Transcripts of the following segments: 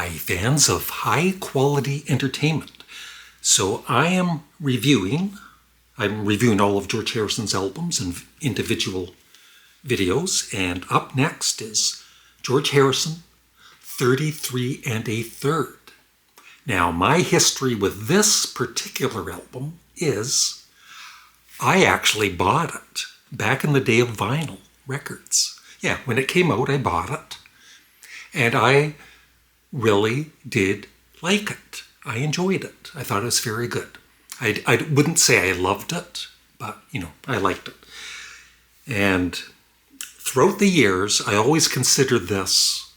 fans of high quality entertainment. So I'm reviewing all of George Harrison's albums and individual videos. And up next is George Harrison, 33 and a Third. Now, my history with this particular album is I actually bought it back in the day of vinyl records. Yeah, when it came out, I bought it. And I really did like it. I enjoyed it. I thought it was very good. I wouldn't say I loved it, but, I liked it. And throughout the years, I always considered this,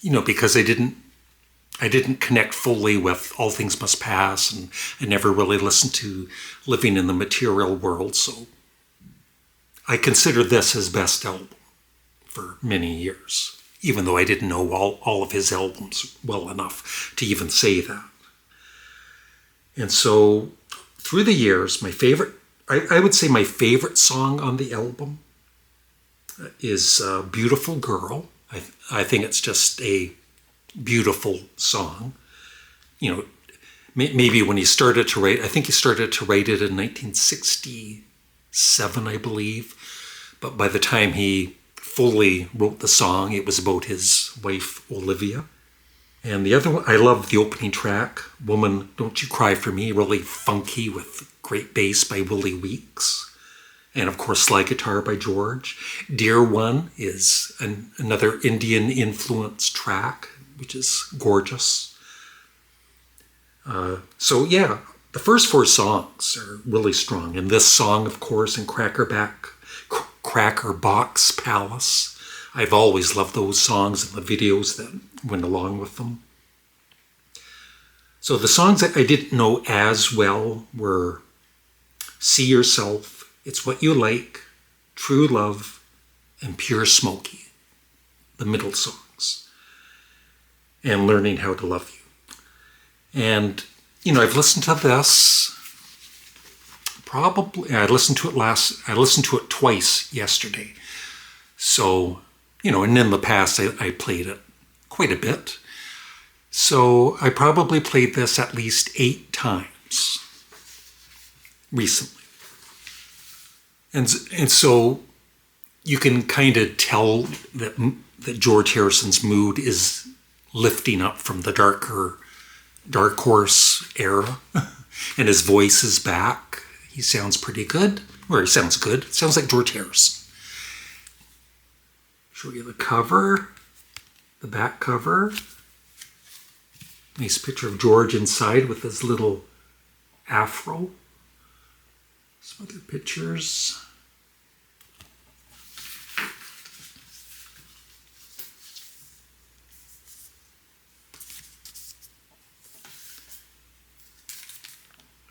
because I didn't connect fully with All Things Must Pass, and I never really listened to Living in the Material World, so I consider this his best album for many years, even though I didn't know all of his albums well enough to even say that. And so through the years, I would say my favorite song on the album is Beautiful Girl. I think it's just a beautiful song. Maybe when he started to write, I think he started to write it in 1967, I believe. But by the time he fully wrote the song, it was about his wife, Olivia. And the other one, I love the opening track, Woman, Don't You Cry For Me, really funky with great bass by Willie Weeks. And of course, slide guitar by George. Dear One is another Indian influence track, which is gorgeous. So yeah, the first four songs are really strong. And this song, of course, and Cracker Box Palace. I've always loved those songs and the videos that went along with them. So the songs that I didn't know as well were See Yourself, It's What You Like, True Love, and Pure Smoky, the middle songs, and Learning How to Love You. And, I've listened to this I listened to it twice yesterday. So, and in the past I played it quite a bit. So I probably played this at least 8 times recently. And so you can kind of tell that George Harrison's mood is lifting up from the Dark Horse era, and his voice is back. He sounds pretty good. Or he sounds good. It sounds like George Harrison. Show you the cover, the back cover. Nice picture of George inside with his little afro. Some other pictures.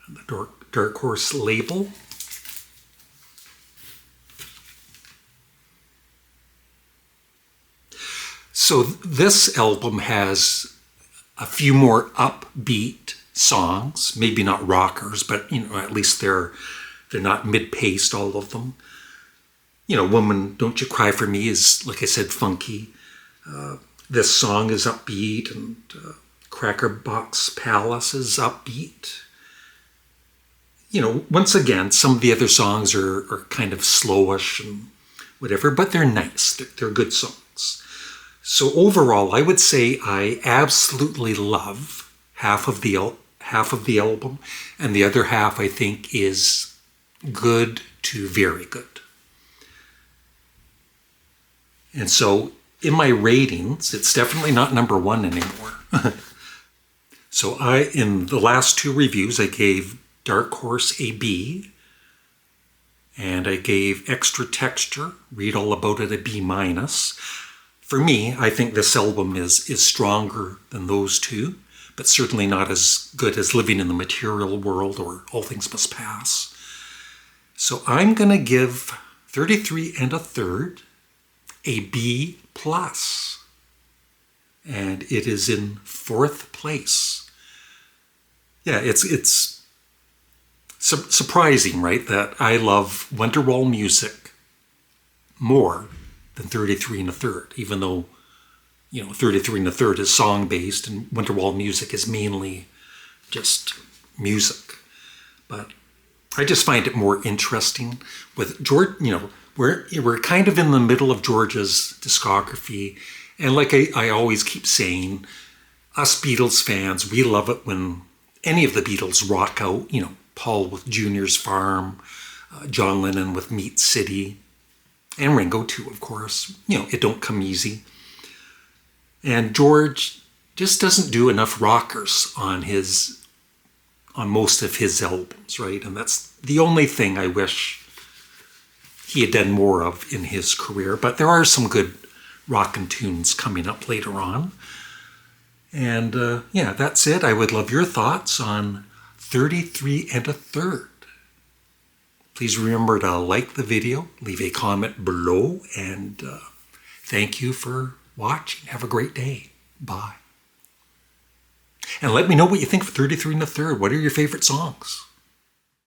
And the Dark Horse label. So this album has a few more upbeat songs, maybe not rockers, but at least they're not mid-paced, all of them. Woman, Don't You Cry For Me is, like I said, funky. This song is upbeat, and Cracker Box Palace is upbeat. Once again, some of the other songs are kind of slowish and whatever, but they're nice. They're good songs. So overall, I would say I absolutely love half of the album, and the other half I think is good to very good. And so in my ratings, it's definitely not number 1 anymore. So in the last 2 reviews, I gave Dark Horse a B, and I gave Extra Texture, Read All About It, a B-. For me, I think this album is stronger than those 2, but certainly not as good as Living in the Material World or All Things Must Pass. So I'm going to give 33 and a Third a B+. And it is in 4th place. Yeah, it's surprising, right, that I love Wonderwall music more than 33 and a Third, even though, 33 and a third is song-based, and Winterwall Music is mainly just music. But I just find it more interesting with George. We're kind of in the middle of George's discography, and like I always keep saying, us Beatles fans, we love it when any of the Beatles rock out. Paul with Junior's Farm, John Lennon with Meat City, and Ringo too, of course. It Don't Come Easy. And George just doesn't do enough rockers on most of his albums, right? And that's the only thing I wish he had done more of in his career. But there are some good rockin' tunes coming up later on. And that's it. I would love your thoughts on 33 and a third. Please remember to like the video, leave a comment below, and thank you for watching. Have a great day. Bye. And let me know what you think of 33 and a third. What are your favorite songs?